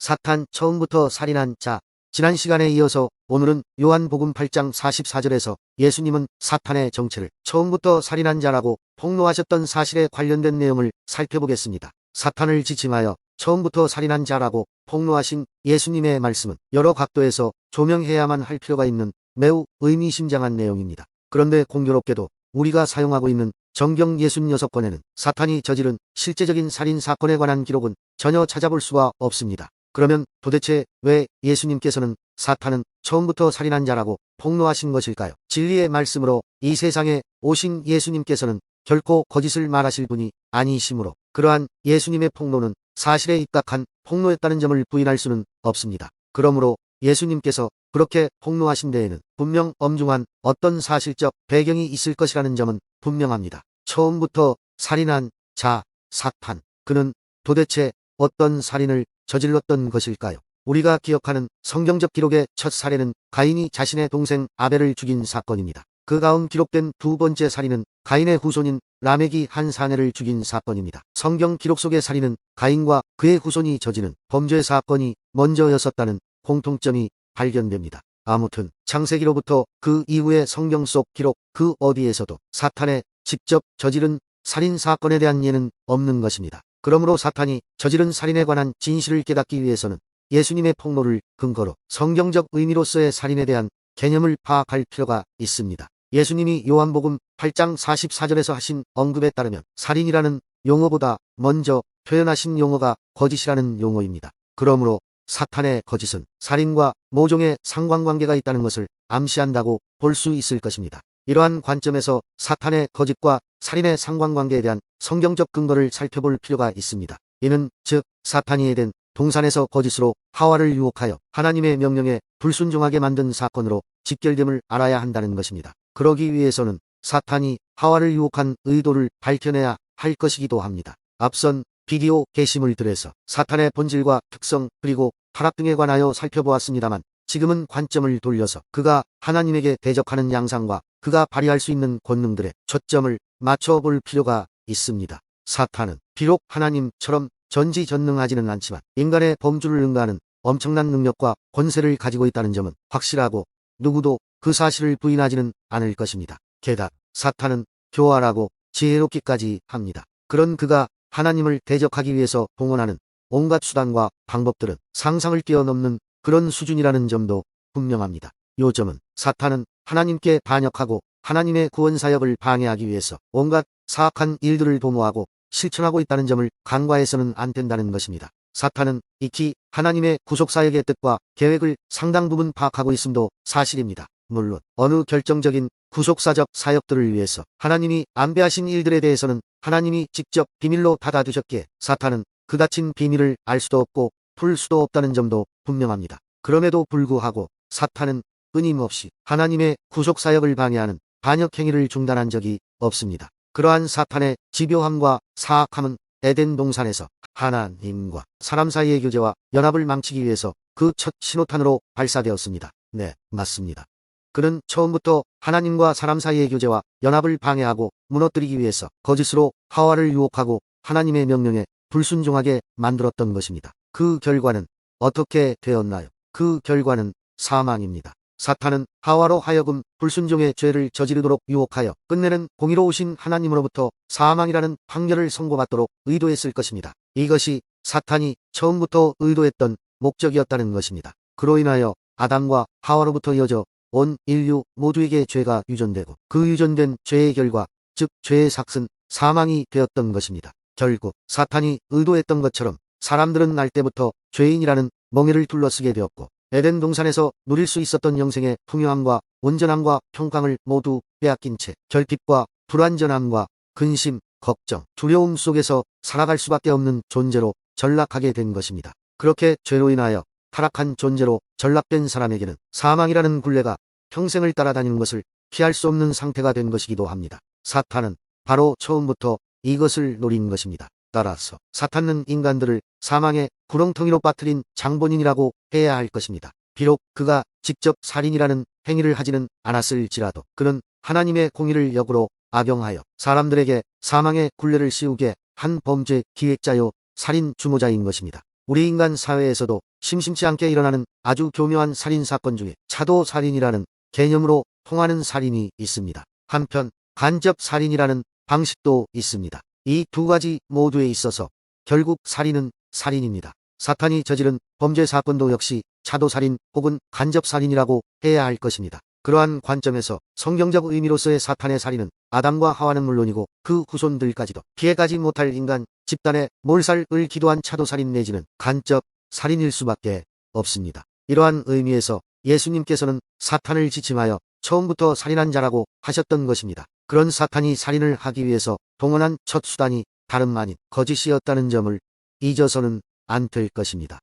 사탄 처음부터 살인한 자. 지난 시간에 이어서 오늘은 요한복음 8장 44절에서 예수님은 사탄의 정체를 처음부터 살인한 자라고 폭로하셨던 사실에 관련된 내용을 살펴보겠습니다. 사탄을 지칭하여 처음부터 살인한 자라고 폭로하신 예수님의 말씀은 여러 각도에서 조명해야만 할 필요가 있는 매우 의미심장한 내용입니다. 그런데 공교롭게도 우리가 사용하고 있는 정경 66권에는 사탄이 저지른 실제적인 살인 사건에 관한 기록은 전혀 찾아볼 수가 없습니다. 그러면 도대체 왜 예수님께서는 사탄은 처음부터 살인한 자라고 폭로하신 것일까요? 진리의 말씀으로 이 세상에 오신 예수님께서는 결코 거짓을 말하실 분이 아니시므로 그러한 예수님의 폭로는 사실에 입각한 폭로였다는 점을 부인할 수는 없습니다. 그러므로 예수님께서 그렇게 폭로하신 데에는 분명 엄중한 어떤 사실적 배경이 있을 것이라는 점은 분명합니다. 처음부터 살인한 자, 사탄. 그는 도대체 어떤 살인을 저질렀던 것일까요? 우리가 기억하는 성경적 기록의 첫 사례는 가인이 자신의 동생 아벨을 죽인 사건입니다. 그 다음 기록된 두 번째 살인은 가인의 후손인 라멕이 한 사내를 죽인 사건입니다. 성경 기록 속의 살인은 가인과 그의 후손이 저지른 범죄 사건이 먼저였었다는 공통점이 발견됩니다. 아무튼 창세기로부터 그 이후의 성경 속 기록 그 어디에서도 사탄의 직접 저지른 살인 사건에 대한 예는 없는 것입니다. 그러므로 사탄이 저지른 살인에 관한 진실을 깨닫기 위해서는 예수님의 폭로를 근거로 성경적 의미로서의 살인에 대한 개념을 파악할 필요가 있습니다. 예수님이 요한복음 8장 44절에서 하신 언급에 따르면 살인이라는 용어보다 먼저 표현하신 용어가 거짓이라는 용어입니다. 그러므로 사탄의 거짓은 살인과 모종의 상관관계가 있다는 것을 암시한다고 볼 수 있을 것입니다. 이러한 관점에서 사탄의 거짓과 살인의 상관관계에 대한 성경적 근거를 살펴볼 필요가 있습니다. 이는 즉 사탄이 에덴 동산에서 거짓으로 하와를 유혹하여 하나님의 명령에 불순종하게 만든 사건으로 직결됨을 알아야 한다는 것입니다. 그러기 위해서는 사탄이 하와를 유혹한 의도를 밝혀내야 할 것이기도 합니다. 앞선 비디오 게시물들에서 사탄의 본질과 특성 그리고 타락 등에 관하여 살펴보았습니다만 지금은 관점을 돌려서 그가 하나님에게 대적하는 양상과 그가 발휘할 수 있는 권능들에 초점을 맞춰볼 필요가 있습니다. 사탄은 비록 하나님처럼 전지전능하지는 않지만 인간의 범주를 능가하는 엄청난 능력과 권세를 가지고 있다는 점은 확실하고 누구도 그 사실을 부인하지는 않을 것입니다. 게다가 사탄은 교활하고 지혜롭기까지 합니다. 그런 그가 하나님을 대적하기 위해서 동원하는 온갖 수단과 방법들은 상상을 뛰어넘는 그런 수준이라는 점도 분명합니다. 요점은 사탄은 하나님께 반역하고 하나님의 구원사역을 방해하기 위해서 온갖 사악한 일들을 도모하고 실천하고 있다는 점을 간과해서는 안 된다는 것입니다. 사탄은 익히 하나님의 구속사역의 뜻과 계획을 상당 부분 파악하고 있음도 사실입니다. 물론 어느 결정적인 구속사적 사역들을 위해서 하나님이 안배하신 일들에 대해서는 하나님이 직접 비밀로 닫아두셨기에 사탄은 그 닫힌 비밀을 알 수도 없고 풀 수도 없다는 점도 분명합니다. 그럼에도 불구하고 사탄은 끊임없이 하나님의 구속사역을 방해하는 반역행위를 중단한 적이 없습니다. 그러한 사탄의 집요함과 사악함은 에덴 동산에서 하나님과 사람 사이의 교제와 연합을 망치기 위해서 그 첫 신호탄으로 발사되었습니다. 네, 맞습니다. 그는 처음부터 하나님과 사람 사이의 교제와 연합을 방해하고 무너뜨리기 위해서 거짓으로 하와를 유혹하고 하나님의 명령에 불순종하게 만들었던 것입니다. 그 결과는 어떻게 되었나요? 그 결과는 사망입니다. 사탄은 하와로 하여금 불순종의 죄를 저지르도록 유혹하여 끝내는 공의로우신 하나님으로부터 사망이라는 판결을 선고받도록 의도했을 것입니다. 이것이 사탄이 처음부터 의도했던 목적이었다는 것입니다. 그로 인하여 아담과 하와로부터 이어져 온 인류 모두에게 죄가 유전되고 그 유전된 죄의 결과 즉 죄의 삭은 사망이 되었던 것입니다. 결국 사탄이 의도했던 것처럼 사람들은 날 때부터 죄인이라는 멍에를 둘러쓰게 되었고 에덴 동산에서 누릴 수 있었던 영생의 풍요함과 온전함과 평강을 모두 빼앗긴 채 결핍과 불완전함과 근심, 걱정, 두려움 속에서 살아갈 수밖에 없는 존재로 전락하게 된 것입니다. 그렇게 죄로 인하여 타락한 존재로 전락된 사람에게는 사망이라는 굴레가 평생을 따라다니는 것을 피할 수 없는 상태가 된 것이기도 합니다. 사탄은 바로 처음부터 이것을 노린 것입니다. 따라서 사탄은 인간들을 사망의 구렁텅이로 빠뜨린 장본인이라고 해야 할 것입니다. 비록 그가 직접 살인이라는 행위를 하지는 않았을지라도 그는 하나님의 공의를 역으로 악용하여 사람들에게 사망의 굴레를 씌우게 한 범죄 기획자요 살인 주모자인 것입니다. 우리 인간 사회에서도 심심치 않게 일어나는 아주 교묘한 살인사건 중에 차도살인이라는 개념으로 통하는 살인이 있습니다. 한편 간접살인이라는 방식도 있습니다. 이 두 가지 모두에 있어서 결국 살인은 살인입니다. 사탄이 저지른 범죄 사건도 역시 차도살인 혹은 간접살인이라고 해야 할 것입니다. 그러한 관점에서 성경적 의미로서의 사탄의 살인은 아담과 하와는 물론이고 그 후손들까지도 피해가지 못할 인간 집단의 몰살을 기도한 차도살인 내지는 간접 살인일 수밖에 없습니다. 이러한 의미에서 예수님께서는 사탄을 지침하여 처음부터 살인한 자라고 하셨던 것입니다. 그런 사탄이 살인을 하기 위해서 동원한 첫 수단이 다름 아닌 거짓이었다는 점을 잊어서는 안 될 것입니다.